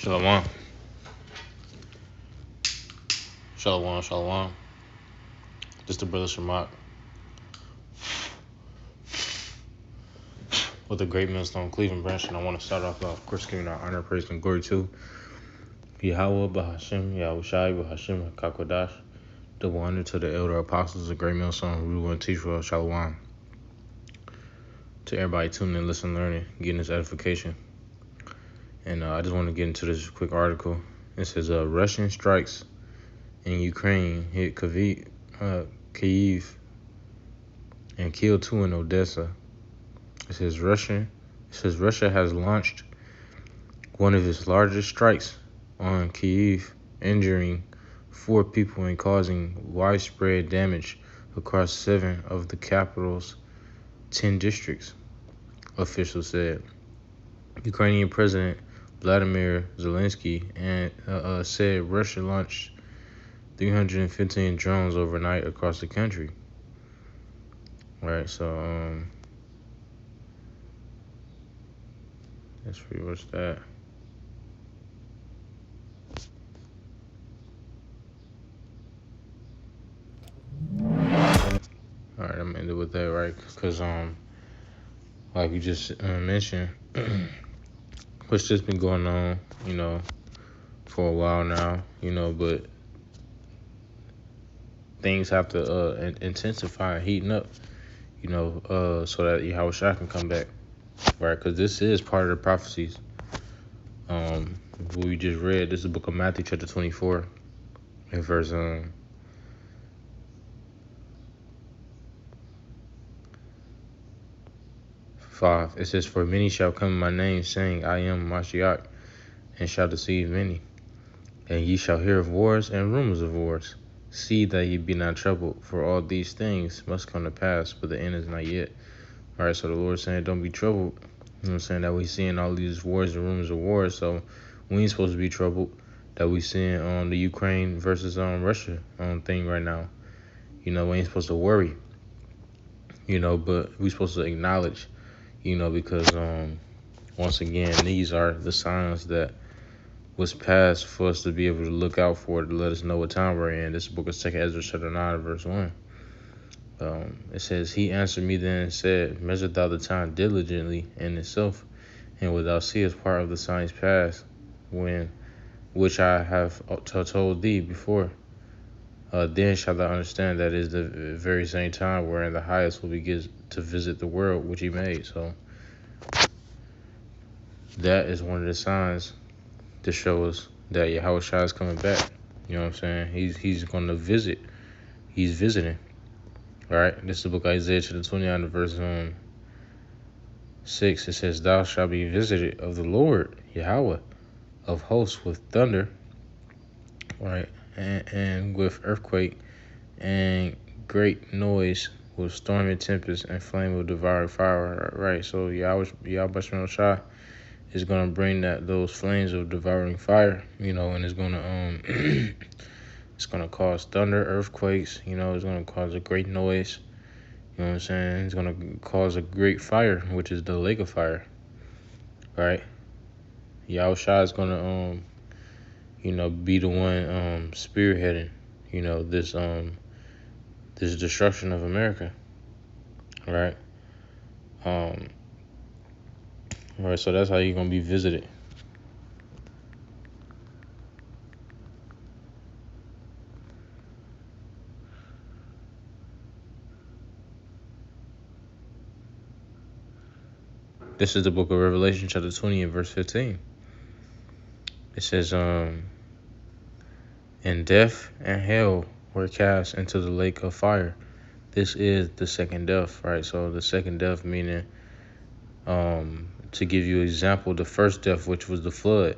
Shalom. Shalom, shalom. This the brother Shamak with the Great Millstone Cleveland branch, and I want to start off, of course, giving our honor, praise, and glory to Yahweh Bahashim, Yahushai Bahashim Kakodash. Double honor to the elder apostles of Great Millstone, Ruler and Teacher of Shalom. To everybody tuning in, listening, learning, getting this edification. And I just want to get into this quick article. It says, Russian strikes in Ukraine hit Kyiv and killed 2 in Odessa. It says Russia has launched one of its largest strikes on Kyiv, injuring 4 people and causing widespread damage across 7 of the capital's 10 districts, officials said. Ukrainian President Vladimir Zelensky said Russia launched 315 drones overnight across the country. All right, so that's pretty much that. All right, I'm gonna end it with that, right? Because like we just mentioned, what's just been going on, for a while now, but things have to intensify and heating up, so that Yahushua can come back, right? Because this is part of the prophecies. What we just read, this is the book of Matthew, chapter 24, and verse 5. It says, "For many shall come in my name, saying, I am Mashiach, and shall deceive many. And ye shall hear of wars and rumors of wars. See that ye be not troubled, for all these things must come to pass, but the end is not yet." All right, so the Lord's saying, don't be troubled. You know what I'm saying? That we seeing all these wars and rumors of wars, so we ain't supposed to be troubled. That we seeing on the Ukraine versus Russia thing right now. We ain't supposed to worry. But we supposed to acknowledge, because once again, these are the signs that was passed for us to be able to look out for, to let us know what time we're in. This book of 2 Ezra chapter 9, verse 1. It says, "He answered me then and said, Measure thou the time diligently in itself, and wilt thou see as part of the signs past, which I have told thee before. Then shalt thou understand that it is the very same time wherein the highest will begin to visit the world which he made." So that is one of the signs to show us that Yahushua is coming back. You know what I'm saying? He's going to visit. He's visiting. All right. This is the book of Isaiah chapter 29, verse 6. It says, "Thou shalt be visited of the Lord, Yahweh, of hosts with thunder, right, and with earthquake and great noise, with storm and tempest and flame of devouring fire." Right. So Yahweh is going to bring those flames of devouring fire, and it's going to it's going to cause thunder, earthquakes, it's going to cause a great noise, you know what I'm saying? It's going to cause a great fire, which is the lake of fire, right? Yahushua is going to be the one spearheading, this destruction of America, right? All right, so that's how you're going to be visited. This is the book of Revelation, chapter 20, and verse 15. It says, "And death and hell were cast into the lake of fire." This is the second death, right? So the second death meaning, to give you an example, the first death, which was the flood,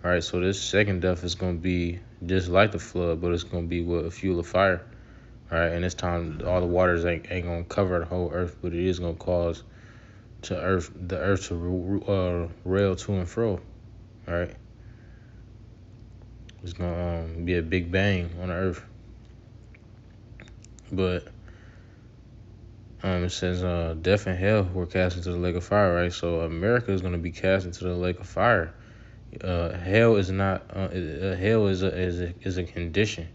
right? So this second death is going to be just like the flood, but it's going to be with a fuel of fire, right? And this time, all the waters ain't going to cover the whole earth, but it is going to cause the earth to rail to and fro, right? It's going to be a big bang on the earth. But it says death and hell were cast into the lake of fire, right? So America is going to be cast into the lake of fire. Hell is not. Hell is a condition.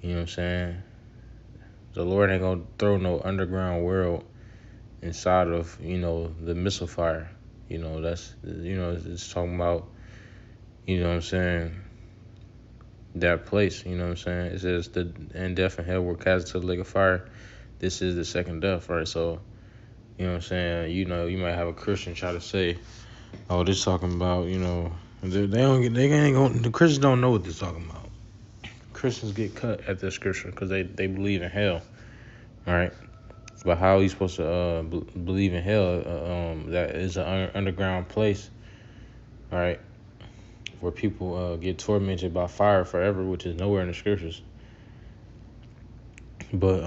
You know what I'm saying? The Lord ain't gonna throw no underground world inside of the missile fire. That's it's talking about you know what I'm saying that place. You know what I'm saying? It says the and death and hell were cast into the lake of fire. This is the second death, right? So you know what I'm saying. You might have a Christian try to say, "Oh, this talking about they don't get they ain't going the Christians don't know what they're talking about." Christians get cut at this scripture because they believe in hell, all right? But how are you supposed to believe in hell? That is an underground place, all right, where people get tormented by fire forever, which is nowhere in the scriptures. But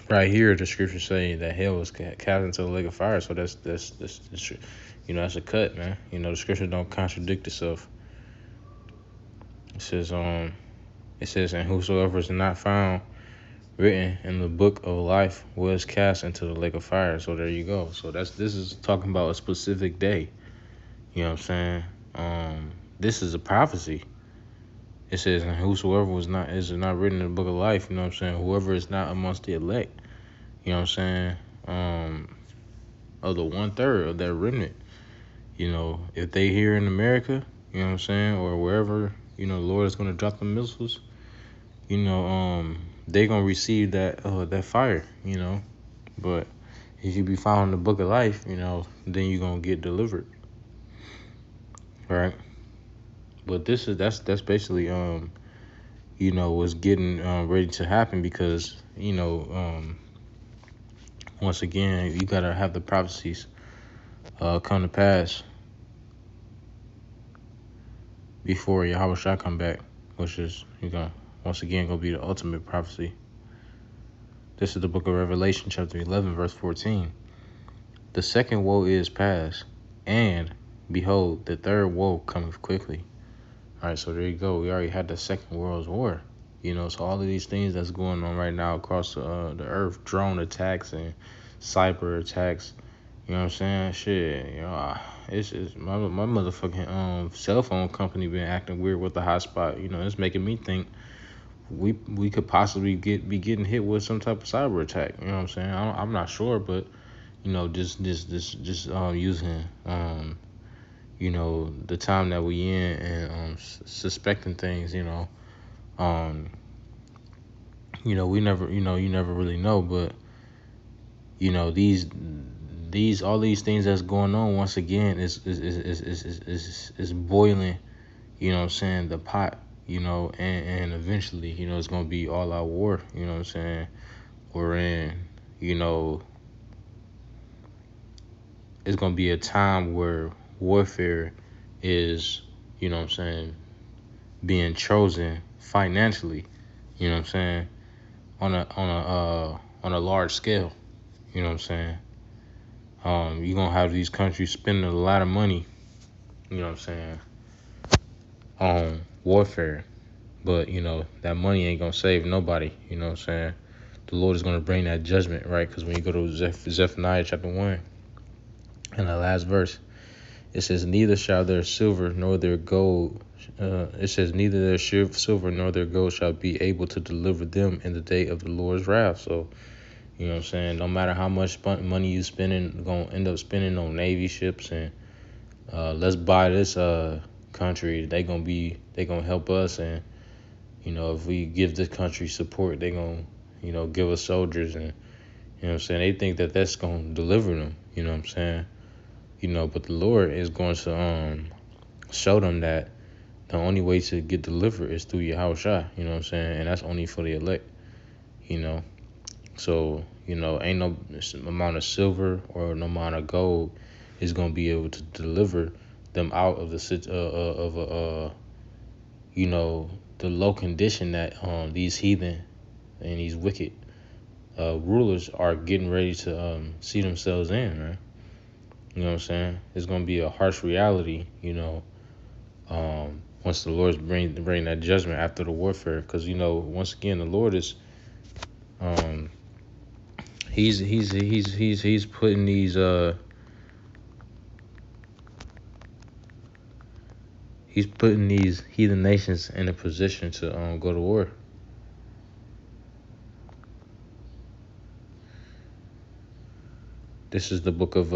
right here the scripture saying that hell was cast into the lake of fire. So that's that's a cut, man. The scripture don't contradict itself. It says and whosoever is not found written in the book of life was cast into the lake of fire. So there you go. So this is talking about a specific day. You know what I'm saying? This is a prophecy. It says, and whosoever is not written in the book of life, you know what I'm saying? Whoever is not amongst the elect, you know what I'm saying? Of the 1/3 of that remnant. If they here in America, you know what I'm saying, or wherever, the Lord is gonna drop the missiles, they gonna receive that fire, But if you be found in the book of life, then you gonna get delivered. Right? But that's basically what's getting ready to happen because, once again, you gotta have the prophecies come to pass before Yahweh shall come back, which is once again gonna be the ultimate prophecy. This is the book of Revelation, chapter 11, verse 14. The second woe is past, and behold, the third woe cometh quickly. All right, so there you go. We already had the Second World War. So all of these things that's going on right now across the earth, drone attacks and cyber attacks. You know what I'm saying? Shit, it's my motherfucking cell phone company been acting weird with the hotspot. It's making me think we could possibly be getting hit with some type of cyber attack. You know what I'm saying? I'm not sure, but just using the time that we in and suspecting things. We never you never really know, but these all these things that's going on once again is boiling. You know what I'm saying? The pot. And eventually, it's gonna be all out war. You know what I'm saying? We're in, it's gonna be a time where warfare is, you know what I'm saying, being chosen financially. You know what I'm saying? On a large scale. You know what I'm saying? You're gonna have these countries spending a lot of money. You know what I'm saying? On warfare. But, that money ain't going to save nobody. You know what I'm saying? The Lord is going to bring that judgment, right? Because when you go to Zephaniah chapter 1, and the last verse, it says, neither shall their silver nor their gold, it says, neither their silver nor their gold shall be able to deliver them in the day of the Lord's wrath. So, you know what I'm saying? No matter how much money you spending, you're going to end up spending on Navy ships and let's buy this country. They gonna help us, and if we give this country support, they gonna give us soldiers, and what I'm saying, they think that that's gonna deliver them. You know what I'm saying? But the Lord is going to show them that the only way to get delivered is through Yahweh Shai. You know what I'm saying? And that's only for the elect. So ain't no amount of silver or no amount of gold is gonna be able to deliver them out of the the low condition that these heathen and these wicked rulers are getting ready to see themselves in, right? You know what I'm saying? It's gonna be a harsh reality, once the Lord bring that judgment after the warfare, because once again the Lord is he's putting these He's putting these heathen nations in a position to go to war. This is the book of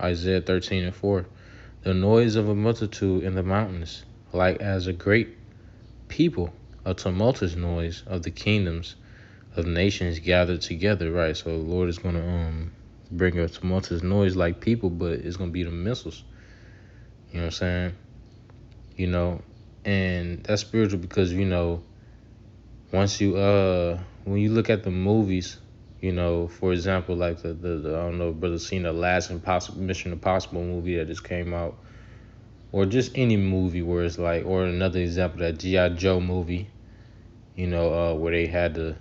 Isaiah 13:4. The noise of a multitude in the mountains, like as a great people, a tumultuous noise of the kingdoms of nations gathered together. Right, so the Lord is going to bring a tumultuous noise like people, but it's going to be the missiles. You know what I'm saying? You know, and that's spiritual because, you know, once you when you look at the movies, you know, for example, like the I don't know, brother, seen the last Mission Impossible movie that just came out, or just any movie where it's like, or another example, that G.I. Joe movie, you know, where they had to,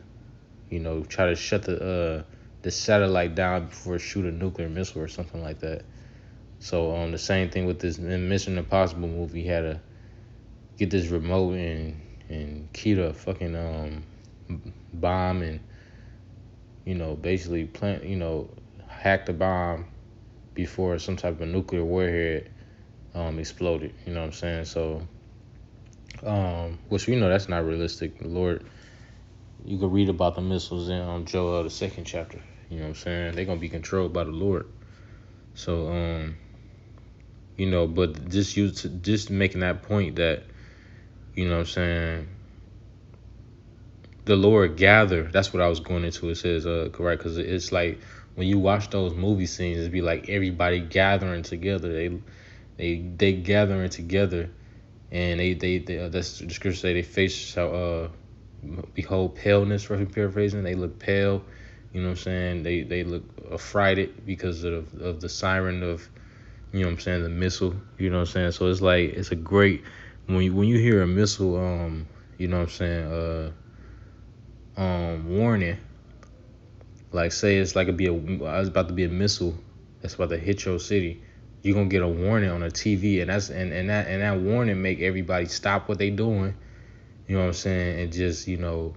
you know, try to shut the satellite down before it shoot a nuclear missile or something like that. So the same thing with this Mission Impossible movie. He had to get this remote and key the fucking bomb, and, you know, basically plant, you know, hack the bomb before some type of nuclear warhead exploded. You know what I'm saying? So which we know that's not realistic. The Lord, you can read about the missiles in Joel the 2nd chapter. You know what I'm saying? They're gonna be controlled by the Lord. So you know, but just making that point that, you know what I'm saying, the Lord gather. That's what I was going into. It says correct, because it's like when you watch those movie scenes, it'd be like everybody gathering together. They gathering together, and they that's the scripture say, they face shall behold paleness. Roughly paraphrasing, they look pale. You know what I'm saying? They look affrighted because of the siren of, you know what I'm saying, the missile. You know what I'm saying? So it's like, it's a great, when you hear a missile, you know what I'm saying, warning, like say it's like it's about to be a missile that's about to hit your city, you're gonna get a warning on a TV, and that warning make everybody stop what they doing, you know what I'm saying, and just, you know,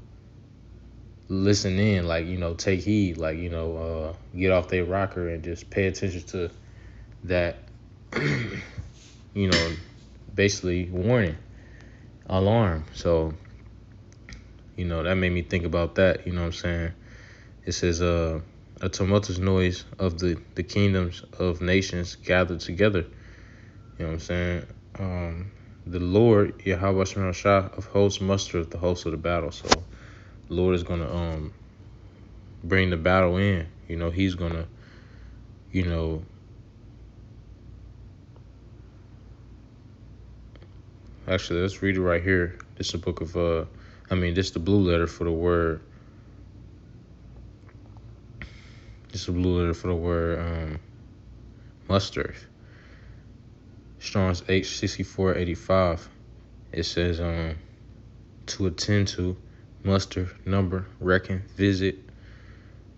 listen in, like, you know, take heed, like, you know, get off their rocker and just pay attention to that, you know, basically warning, alarm. So, you know, that made me think about that. You know what I'm saying? It says a tumultuous noise of the kingdoms of nations gathered together. You know what I'm saying? The Lord, Yahweh Shah of hosts, mustereth the hosts of the battle. So the Lord is gonna bring the battle in. You know, he's gonna, you know, actually, let's read it right here. This is the book of this is the blue letter for the word. This is the blue letter for the word muster. Strong's H6485. It says to attend to, muster, number, reckon, visit,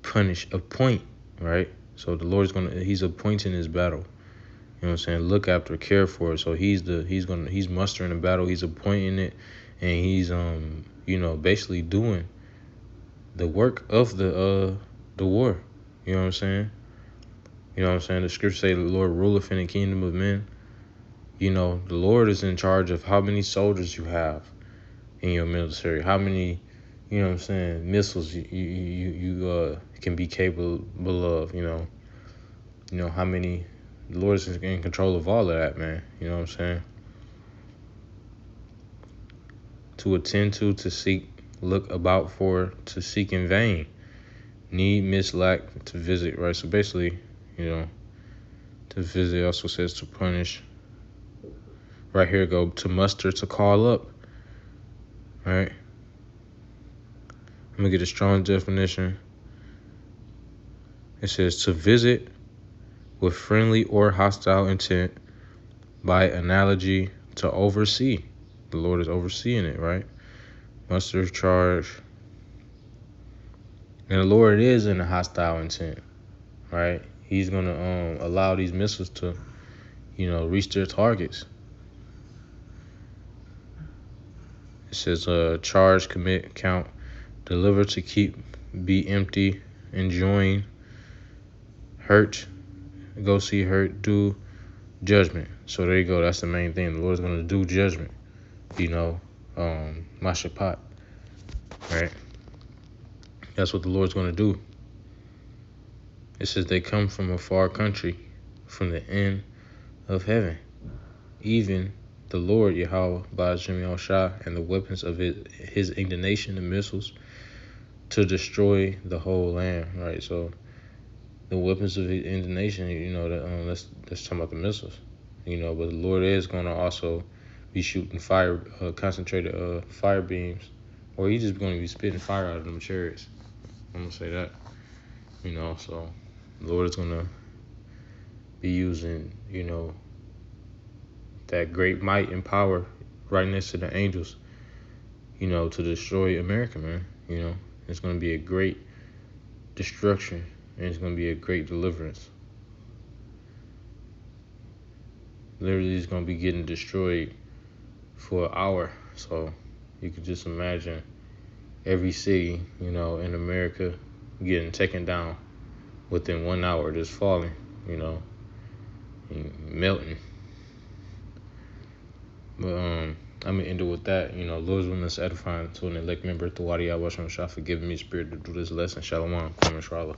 punish, appoint, right? So the Lord's he's appointing his battle. You know what I'm saying? Look after, care for it. So he's mustering the battle, he's appointing it, and he's you know, basically doing the work of the war. You know what I'm saying? You know what I'm saying? The scriptures say the Lord ruleth in the kingdom of men. You know, the Lord is in charge of how many soldiers you have in your military, how many, you know what I'm saying, missiles you can be capable of, you know how many. The Lord is in control of all of that, man. You know what I'm saying? To attend to seek, look about for, to seek in vain, need, miss, lack, to visit, right? So basically, you know, to visit also says to punish. Right here go to muster, to call up. All right. I'm gonna get a strong definition. It says to visit with friendly or hostile intent, by analogy to oversee. The Lord is overseeing it, right? Muster, charge. And the Lord is in a hostile intent, right? He's gonna allow these missiles to, you know, reach their targets. It says charge, commit, count, deliver, to keep, be empty, enjoin, hurt, go see, hurt, do, judgment. So there you go. That's the main thing. The Lord's going to do judgment. Mashapat, right? That's what the Lord's going to do. It says they come from a far country, from the end of heaven. Even the Lord Yahweh, Ba'ashem Yahushua, and the weapons of his indignation, the missiles, to destroy the whole land, right? So the weapons of his indignation, that's talking about the missiles, but the Lord is going to also be shooting fire, concentrated fire beams, or he's just going to be spitting fire out of them chariots. I'm going to say that, so the Lord is going to be using, that great might and power right next to the angels, to destroy America, man. It's going to be a great destruction, and it's going to be a great deliverance. Literally, it's going to be getting destroyed for an hour. So you could just imagine every city, in America getting taken down within 1 hour, just falling, and melting. But I'm gonna end it with that. Lord's willing, us edifying to an elect member, Thawadi Yahweh Shah, for giving me the spirit to do this lesson. Shalom, Kwame Shrala.